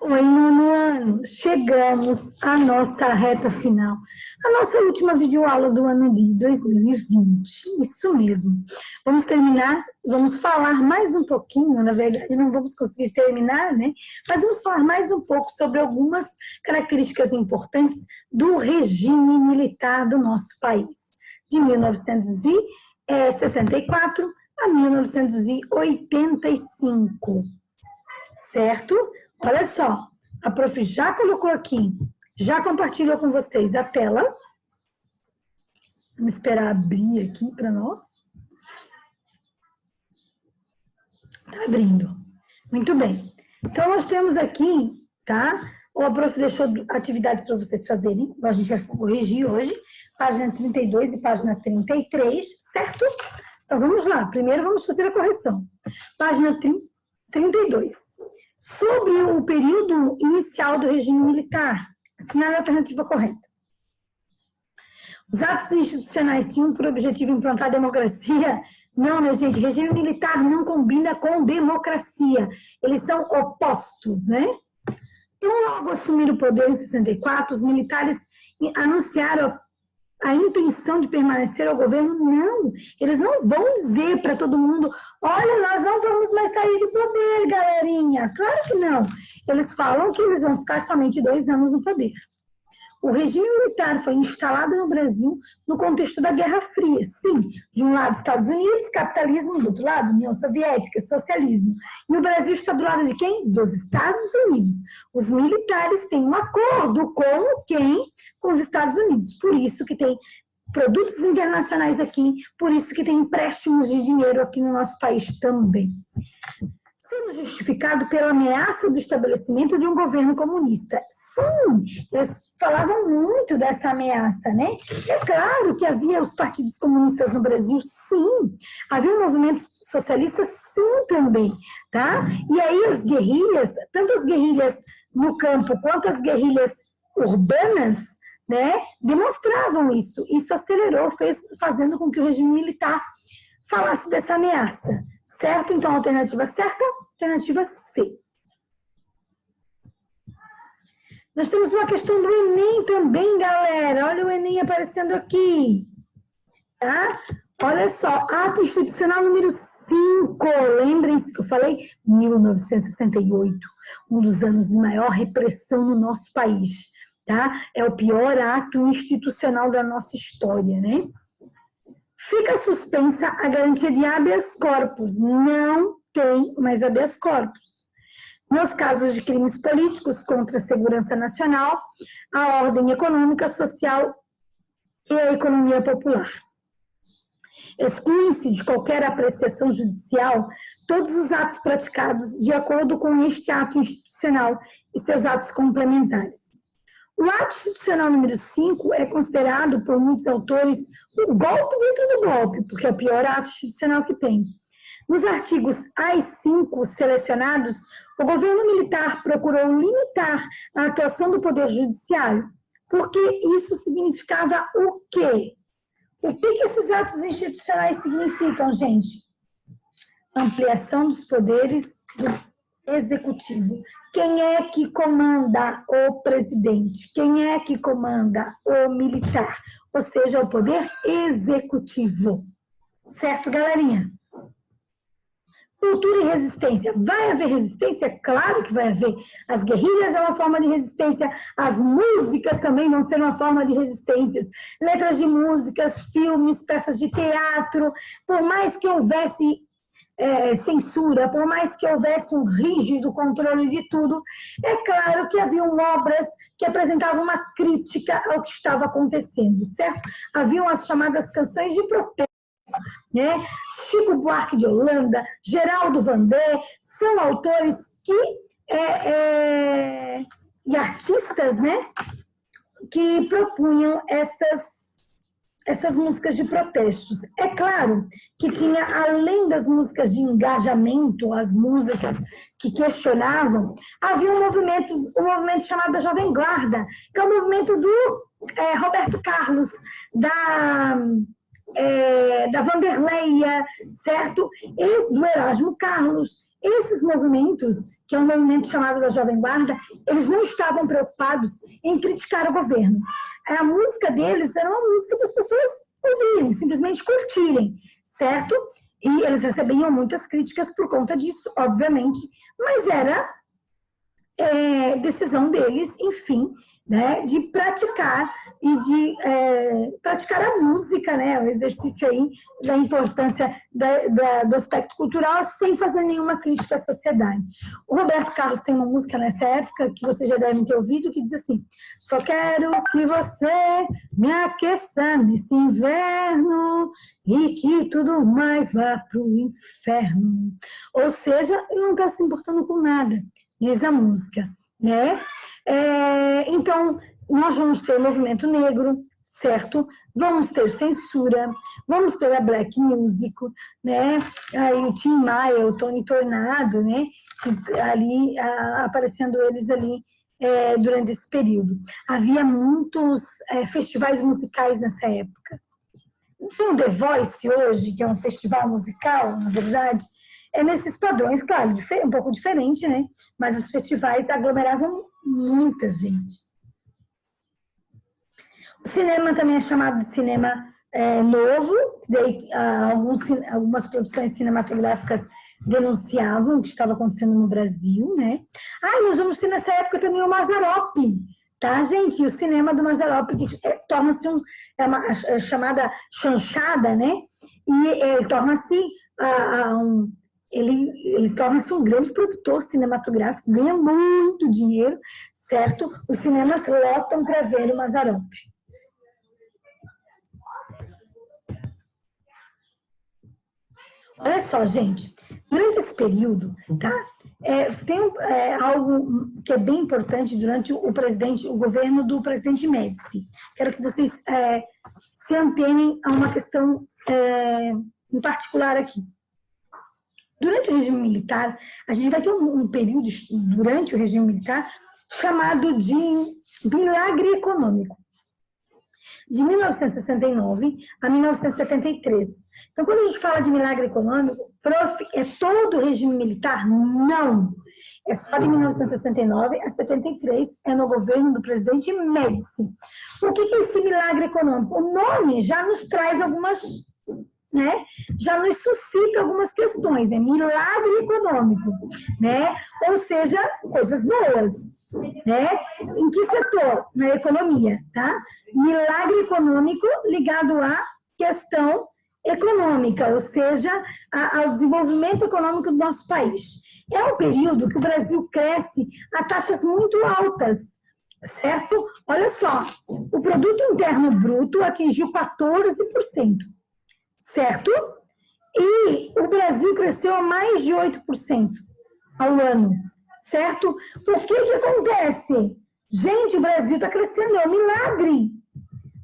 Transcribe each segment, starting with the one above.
Oi, nono ano, chegamos à nossa reta final, a nossa última videoaula do ano de 2020, isso mesmo. Vamos terminar, vamos falar mais um pouquinho, na verdade não vamos conseguir terminar, né? Mas vamos falar mais um pouco sobre algumas características importantes do regime militar do nosso país, de 1964 a 1985, certo? Olha só, a prof já colocou aqui, já compartilhou com vocês a tela. Vamos esperar abrir aqui para nós. Está abrindo. Muito bem. Então, nós temos aqui, tá? A prof deixou atividades para vocês fazerem, a gente vai corrigir hoje, página 32 e página 33, certo? Então, vamos lá. Primeiro, vamos fazer a correção. Página 32. Sobre o período inicial do regime militar, assinale a alternativa correta. Os atos institucionais tinham por objetivo implantar a democracia? Não, minha gente, regime militar não combina com democracia. Eles são opostos, né? Então, logo assumiram o poder em 64, os militares anunciaram a intenção de permanecer ao governo. Não, eles não vão dizer para todo mundo, olha, nós não vamos mais sair do poder, galerinha. Claro que não. Eles falam que eles vão ficar somente 2 anos no poder. O regime militar foi instalado no Brasil no contexto da Guerra Fria. Sim, de um lado Estados Unidos, capitalismo, do outro lado União Soviética, socialismo. E o Brasil está do lado de quem? Dos Estados Unidos. Os militares têm um acordo com quem? Com os Estados Unidos. Por isso que tem produtos internacionais aqui, por isso que tem empréstimos de dinheiro aqui no nosso país também. Sendo justificado pela ameaça do estabelecimento de um governo comunista. Sim, eles falavam muito dessa ameaça, né? É claro que havia os partidos comunistas no Brasil, sim. Havia movimentos socialistas, sim, também, tá? E aí as guerrilhas, tanto as guerrilhas no campo quanto as guerrilhas urbanas, né, demonstravam isso. Isso acelerou, fazendo com que o regime militar falasse dessa ameaça. Certo? Então, a alternativa certa, alternativa C. Nós temos uma questão do Enem também, galera. Olha o Enem aparecendo aqui. Tá? Olha só, ato institucional número 5. Lembrem-se que eu falei 1968, um dos anos de maior repressão no nosso país. Tá? É o pior ato institucional da nossa história, né? Fica suspensa a garantia de habeas corpus. Não tem mais habeas corpus. Nos casos de crimes políticos contra a segurança nacional, a ordem econômica, social e a economia popular. Excluem-se de qualquer apreciação judicial todos os atos praticados de acordo com este ato institucional e seus atos complementares. O ato institucional número 5 é considerado por muitos autores o golpe dentro do golpe, porque é o pior ato institucional que tem. Nos artigos A e 5 selecionados, o governo militar procurou limitar a atuação do Poder Judiciário, porque isso significava o quê? O que esses atos institucionais significam, gente? Ampliação dos poderes do Executivo. Quem é que comanda o presidente? Quem é que comanda o militar? Ou seja, o poder executivo. Certo, galerinha? Cultura e resistência. Vai haver resistência? Claro que vai haver. As guerrilhas é uma forma de resistência, as músicas também vão ser uma forma de resistências. Letras de músicas, filmes, peças de teatro, por mais que houvesse censura, por mais que houvesse um rígido controle de tudo, é claro que haviam obras que apresentavam uma crítica ao que estava acontecendo, certo? Haviam as chamadas canções de protesto, né? Chico Buarque de Holanda, Geraldo Vandré, são autores e artistas, né, que propunham essas músicas de protestos. É claro que tinha, além das músicas de engajamento, as músicas que questionavam, havia um movimento chamado da Jovem Guarda, que é o movimento do Roberto Carlos, da Vanderleia, certo? Do Erasmo Carlos. Esses movimentos que é um movimento chamado da Jovem Guarda, eles não estavam preocupados em criticar o governo. A música deles era uma música para as pessoas ouvirem, simplesmente curtirem, certo? E eles recebiam muitas críticas por conta disso, obviamente, mas era decisão deles, enfim, né, de praticar e de praticar a música, né, o exercício aí da importância do aspecto cultural sem fazer nenhuma crítica à sociedade. O Roberto Carlos tem uma música nessa época que vocês já devem ter ouvido que diz assim: só quero que você me aqueça nesse inverno e que tudo mais vá pro inferno. Ou seja, ele não está se importando com nada, diz a música, né? Então, nós vamos ter o movimento negro, certo? Vamos ter censura, vamos ter a Black Music, né? Aí o Tim Maia, o Tony Tornado, né? Ali, aparecendo eles ali durante esse período. Havia muitos festivais musicais nessa época. Tem o The Voice hoje, que é um festival musical, na verdade, nesses padrões, claro, um pouco diferente, né? Mas os festivais aglomeravam muita gente. O cinema também é chamado de cinema novo, daí algumas produções cinematográficas denunciavam o que estava acontecendo no Brasil, né? Nós vamos ter nessa época também o Mazzaropi, tá, gente? E o cinema do Mazzaropi, que torna-se uma chamada chanchada, né? E ele torna-se ele torna-se um grande produtor cinematográfico, ganha muito dinheiro, certo? Os cinemas lotam para ver o Mazzaropi. Olha só, gente, durante esse período, tá? Tem algo que é bem importante durante o governo do presidente Médici. Quero que vocês se antenem a uma questão em particular aqui. Durante o regime militar, a gente vai ter um período durante o regime militar chamado de milagre econômico, de 1969 a 1973. Então, quando a gente fala de milagre econômico, é todo o regime militar? Não. É só de 1969 a 73, é no governo do presidente Médici. O que é esse milagre econômico? O nome já nos traz algumas, né? Já nos suscita algumas questões, né? Milagre econômico, né? Ou seja, coisas boas, né? Em que setor? Na economia, tá? Milagre econômico ligado à questão econômica, ou seja, ao desenvolvimento econômico do nosso país. É um período que o Brasil cresce a taxas muito altas, certo? Olha só, o produto interno bruto atingiu 14%, certo? E o Brasil cresceu a mais de 8% ao ano, certo? O que acontece? Gente, o Brasil está crescendo, é um milagre.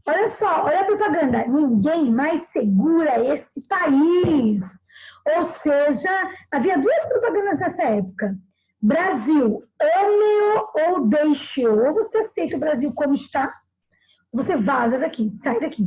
Olha só, olha a propaganda. Ninguém mais segura esse país. Ou seja, havia duas propagandas nessa época. Brasil, ame-o ou deixe-o. Ou você aceita o Brasil como está, você vaza daqui, sai daqui.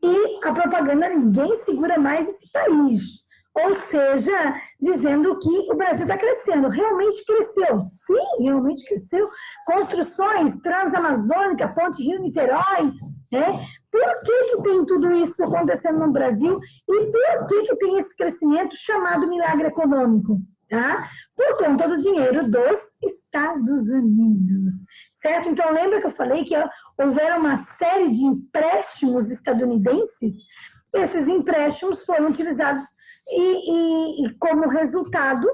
E a propaganda, ninguém segura mais esse país. Ou seja, dizendo que o Brasil está crescendo. Realmente cresceu. Sim, realmente cresceu. Construções transamazônica, Ponte Rio-Niterói, né? Por que tem tudo isso acontecendo no Brasil? E por que tem esse crescimento chamado milagre econômico? Tá? Por conta do dinheiro dos Estados Unidos. Certo? Então, lembra que eu falei que houveram uma série de empréstimos estadunidenses? Esses empréstimos foram utilizados e como resultado,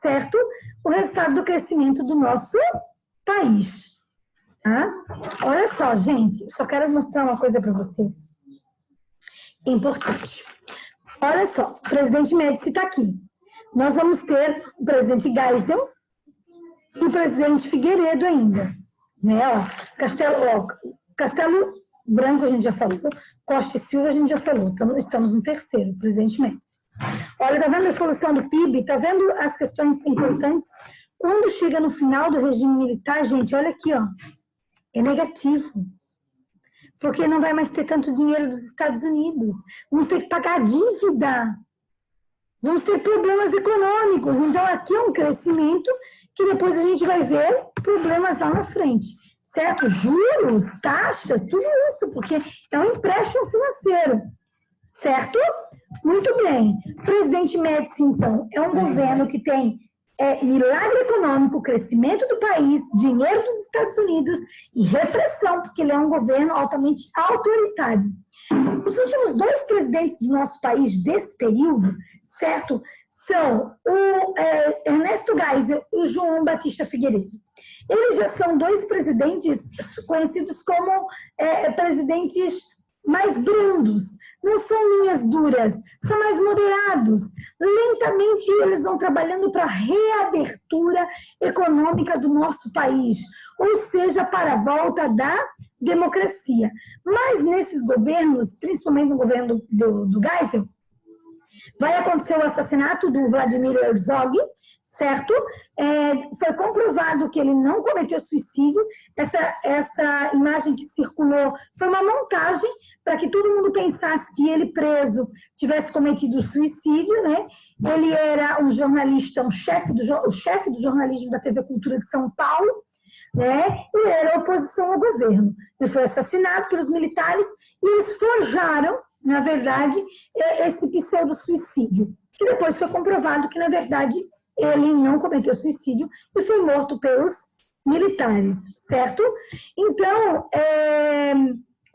certo? O resultado do crescimento do nosso país. Tá? Olha só, gente, só quero mostrar uma coisa para vocês. Importante. Olha só, o presidente Médici está aqui. Nós vamos ter o presidente Geisel e o presidente Figueiredo ainda. Né? Castelo Branco a gente já falou, Costa e Silva a gente já falou, estamos no terceiro, presidente Médici. Olha, tá vendo a evolução do PIB? Tá vendo as questões importantes? Quando chega no final do regime militar, gente, olha aqui, ó, é negativo. Porque não vai mais ter tanto dinheiro dos Estados Unidos. Vamos ter que pagar a dívida. vamos ter problemas econômicos. Então, aqui é um crescimento que depois a gente vai ver problemas lá na frente, certo? Juros, taxas, tudo isso, porque é um empréstimo financeiro, certo? Muito bem. O presidente Médici, então, é um governo que tem milagre econômico, crescimento do país, dinheiro dos Estados Unidos e repressão, porque ele é um governo altamente autoritário. Os últimos 2 presidentes do nosso país desse período, certo, são o Ernesto Geisel e o João Batista Figueiredo. Eles já são 2 presidentes conhecidos como presidentes mais brandos, não são linhas duras, são mais moderados. Lentamente eles vão trabalhando para a reabertura econômica do nosso país, ou seja, para a volta da democracia. Mas nesses governos, principalmente no governo do Geisel, vai acontecer o assassinato do Vladimir Herzog, certo? Foi comprovado que ele não cometeu suicídio. Essa imagem que circulou foi uma montagem para que todo mundo pensasse que ele preso tivesse cometido suicídio, né? Ele era um jornalista, o chefe do jornalismo da TV Cultura de São Paulo, né? E era oposição ao governo. Ele foi assassinado pelos militares e eles forjaram, na verdade, esse pseudo-suicídio, que depois foi comprovado que, na verdade, ele não cometeu suicídio e foi morto pelos militares, certo? Então,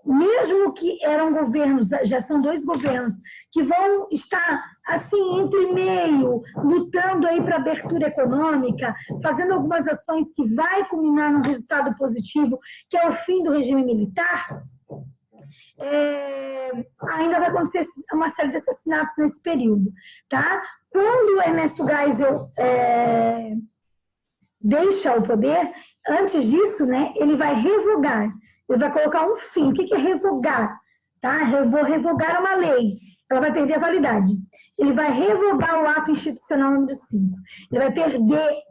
mesmo que eram governos, já são 2 governos, que vão estar, assim, entre meio, lutando aí para abertura econômica, fazendo algumas ações que vai culminar num resultado positivo, que é o fim do regime militar, ainda vai acontecer uma série de assassinatos nesse período, tá? Quando o Ernesto Geisel deixa o poder, antes disso, né, ele vai revogar, ele vai colocar um fim. O que é revogar? Tá? Eu vou revogar uma lei, ela vai perder a validade. Ele vai revogar o ato institucional número 5, ele vai perder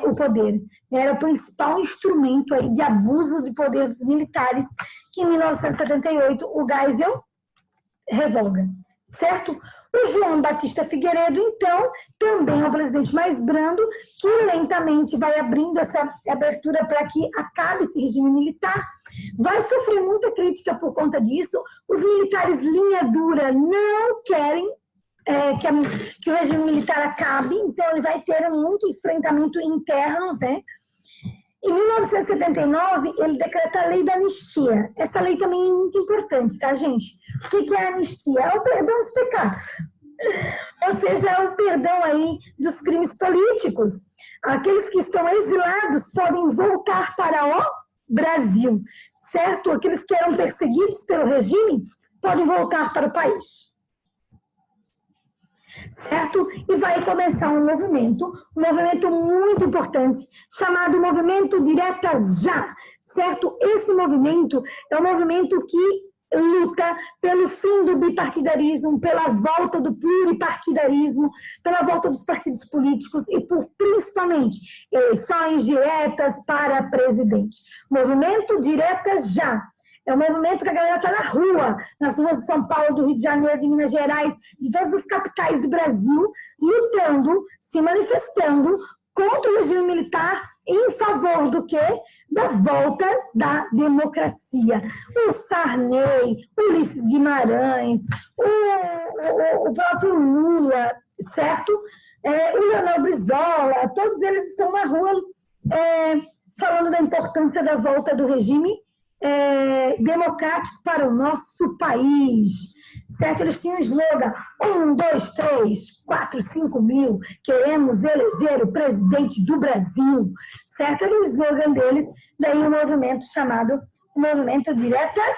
o poder. Era o principal instrumento aí de abuso de poder dos militares, que em 1978 o Geisel revoga, certo? O João Batista Figueiredo, então, também é o presidente mais brando, que lentamente vai abrindo essa abertura para que acabe esse regime militar. Vai sofrer muita crítica por conta disso. Os militares linha dura não querem que o regime militar acabe, então ele vai ter muito enfrentamento interno, né? Em 1979, ele decreta a lei da anistia. Essa lei também é muito importante, tá, gente? O que é a anistia? É o perdão dos pecados. Ou seja, é o perdão aí dos crimes políticos. Aqueles que estão exilados podem voltar para o Brasil, certo? Aqueles que eram perseguidos pelo regime podem voltar para o país. Certo? E vai começar um movimento muito importante, chamado Movimento Diretas Já, certo? Esse movimento é um movimento que luta pelo fim do bipartidarismo, pela volta do pluripartidarismo, pela volta dos partidos políticos e por, principalmente, eleições diretas para presidente. Movimento Diretas Já. É um movimento que a galera está na rua, nas ruas de São Paulo, do Rio de Janeiro, de Minas Gerais, de todas as capitais do Brasil, lutando, se manifestando contra o regime militar em favor do quê? Da volta da democracia. O Sarney, o Ulisses Guimarães, o próprio Lula, certo? O Leonel Brizola, todos eles estão na rua falando da importância da volta do regime democrático para o nosso país, certo? Eles tinham um slogan: 1, 2, 3, 4, 5 mil, queremos eleger o presidente do Brasil, certo? Era o slogan deles, daí um movimento chamado Movimento Diretas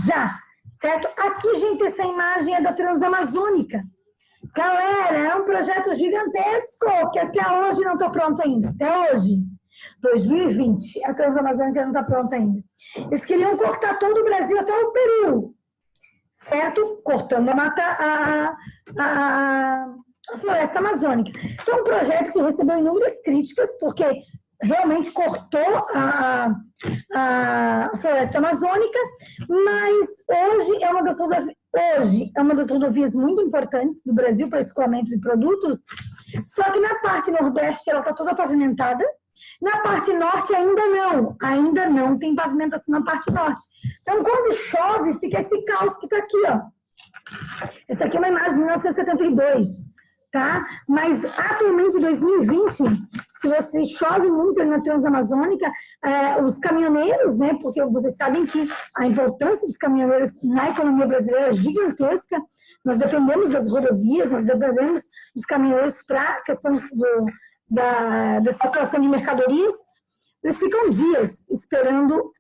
Já, certo? Aqui, gente, essa imagem é da Transamazônica. Galera, é um projeto gigantesco, que até hoje não está pronto ainda, até hoje. 2020, a Transamazônica não está pronta ainda. Eles queriam cortar todo o Brasil até o Peru, certo? Cortando a floresta amazônica. Então, um projeto que recebeu inúmeras críticas, porque realmente cortou a floresta amazônica, mas hoje é uma das Hoje é uma das rodovias muito importantes do Brasil para escoamento de produtos, só que na parte nordeste ela está toda pavimentada, na parte norte ainda não tem pavimentação na parte norte. Então, quando chove, fica esse caos que está aqui, ó. Essa aqui é uma imagem de 1972, tá? Mas atualmente, em 2020, se você chove muito na Transamazônica, os caminhoneiros, né? Porque vocês sabem que a importância dos caminhoneiros na economia brasileira é gigantesca. Nós dependemos das rodovias, nós dependemos dos caminhoneiros para a questão da circulação de mercadorias. Eles ficam dias esperando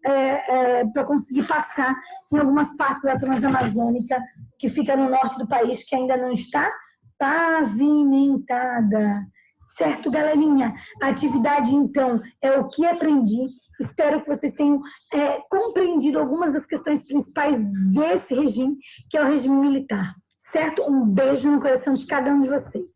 para conseguir passar em algumas partes da Transamazônica, que fica no norte do país, que ainda não está pavimentada. Certo, galerinha? A atividade, então, é o que aprendi. Espero que vocês tenham compreendido algumas das questões principais desse regime, que é o regime militar. Certo? Um beijo no coração de cada um de vocês.